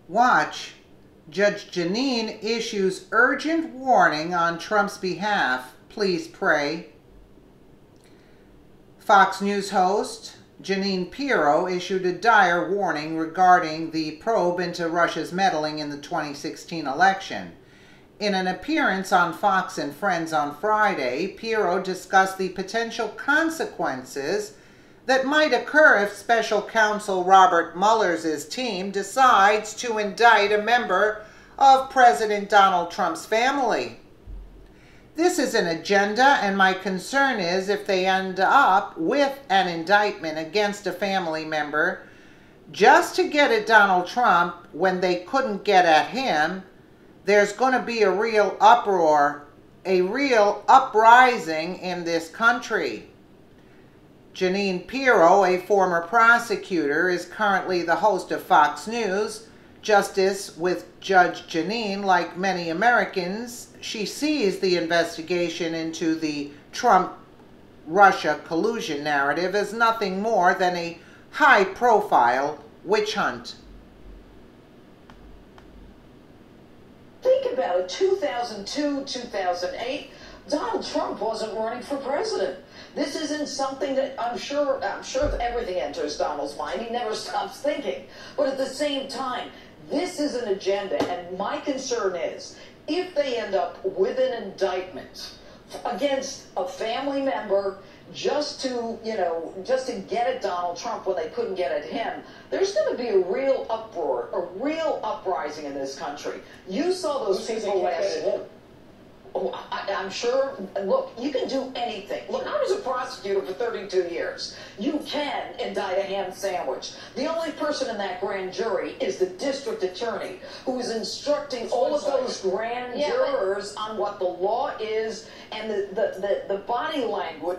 Watch. Judge Jeanine issues urgent warning on Trump's behalf. Please pray. Fox News host Jeanine Pirro issued a dire warning regarding the probe into Russia's meddling in the 2016 election. In an appearance on Fox and Friends on Friday, Pirro discussed the potential consequences that might occur if Special Counsel Robert Mueller's team decides to indict a member of President Donald Trump's family. This is an agenda, and my concern is if they end up with an indictment against a family member just to get at Donald Trump when they couldn't get at him, there's going to be a real uproar, a real uprising in this country. Jeanine Pirro, a former prosecutor, is currently the host of Fox News. Justice with Judge Jeanine, like many Americans, she sees the investigation into the Trump-Russia collusion narrative as nothing more than a high-profile witch hunt. Think about it, 2002, 2008, Donald Trump wasn't running for president. This isn't something that I'm sure if everything enters Donald's mind, he never stops thinking. But at the same time, this is an agenda, and my concern is if they end up with an indictment against a family member just to get at Donald Trump when they couldn't get at him, there's going to be a real uproar, a real uprising in this country. You saw those people last. Oh, I'm sure. Look, you can do anything. Look, I was a prosecutor for 32 years. You can indict a ham sandwich. The only person in that grand jury is the district attorney, who is instructing all of those grand jurors on what the law is and the body language.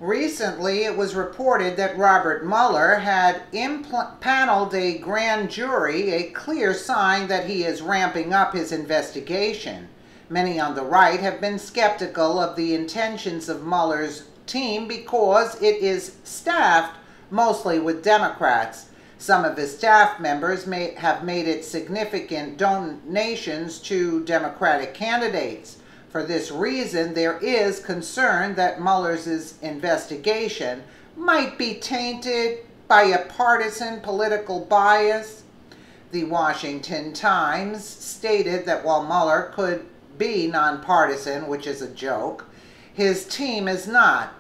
Recently, it was reported that Robert Mueller had impaneled a grand jury, a clear sign that he is ramping up his investigation. Many on the right have been skeptical of the intentions of Mueller's team because it is staffed mostly with Democrats. Some of his staff members may have made it significant donations to Democratic candidates. For this reason, there is concern that Mueller's investigation might be tainted by a partisan political bias. The Washington Times stated that while Mueller could be nonpartisan, which is a joke, his team is not.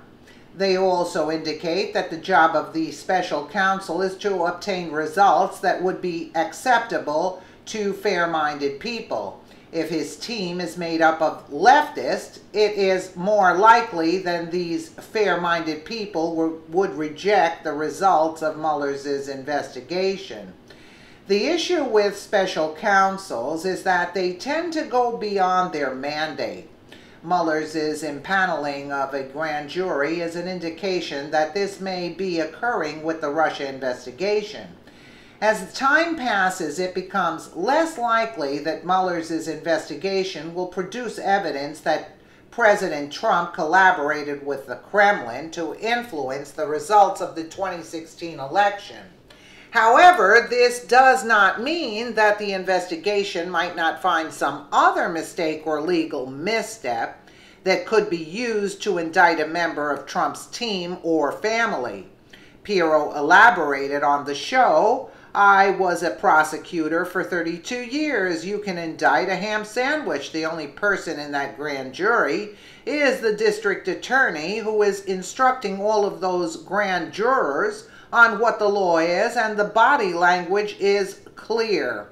They also indicate that the job of the special counsel is to obtain results that would be acceptable to fair-minded people. If his team is made up of leftists, it is more likely than these fair-minded people would reject the results of Mueller's investigation. The issue with special counsels is that they tend to go beyond their mandate. Mueller's impaneling of a grand jury is an indication that this may be occurring with the Russia investigation. As time passes, it becomes less likely that Mueller's investigation will produce evidence that President Trump collaborated with the Kremlin to influence the results of the 2016 election. However, this does not mean that the investigation might not find some other mistake or legal misstep that could be used to indict a member of Trump's team or family. Pirro elaborated on the show, "I was a prosecutor for 32 years. You can indict a ham sandwich. The only person in that grand jury is the district attorney who is instructing all of those grand jurors on what the law is, and the body language is clear.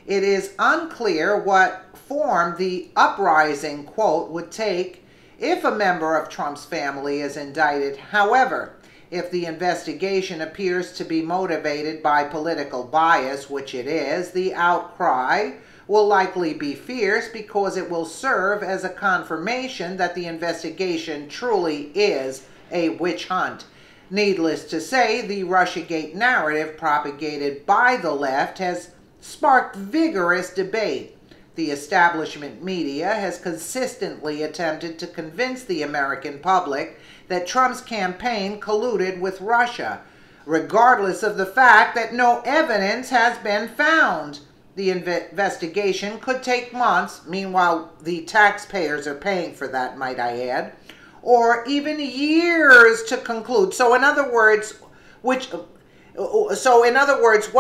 It is unclear what form the uprising, quote, would take if a member of Trump's family is indicted. However, if the investigation appears to be motivated by political bias, which it is, the outcry will likely be fierce because it will serve as a confirmation that the investigation truly is a witch hunt." Needless to say, the Russiagate narrative propagated by the left has sparked vigorous debate. The establishment media has consistently attempted to convince the American public that Trump's campaign colluded with Russia. regardless of the fact that no evidence has been found. The investigation could take months, meanwhile the taxpayers are paying for that, might I add, or even years to conclude. So in other words, what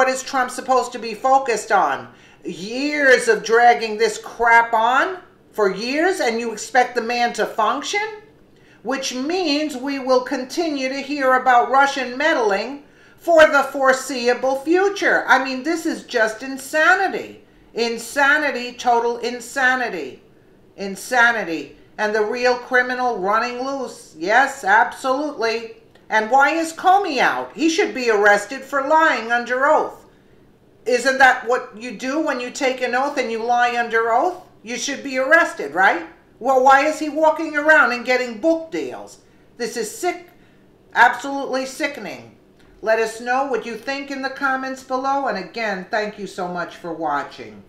is Trump supposed to be focused on? Years of dragging this crap on for years, and you expect the man to function? Which means we will continue to hear about Russian meddling for the foreseeable future. I mean, this is just insanity. Insanity, total insanity. Insanity. And the real criminal running loose. Yes, absolutely. And why is Comey out? He should be arrested for lying under oath. Isn't that what you do when you take an oath and you lie under oath? You should be arrested, right? Well, why is he walking around and getting book deals? This is sick. Absolutely sickening. Let us know what you think in the comments below. And again, thank you so much for watching.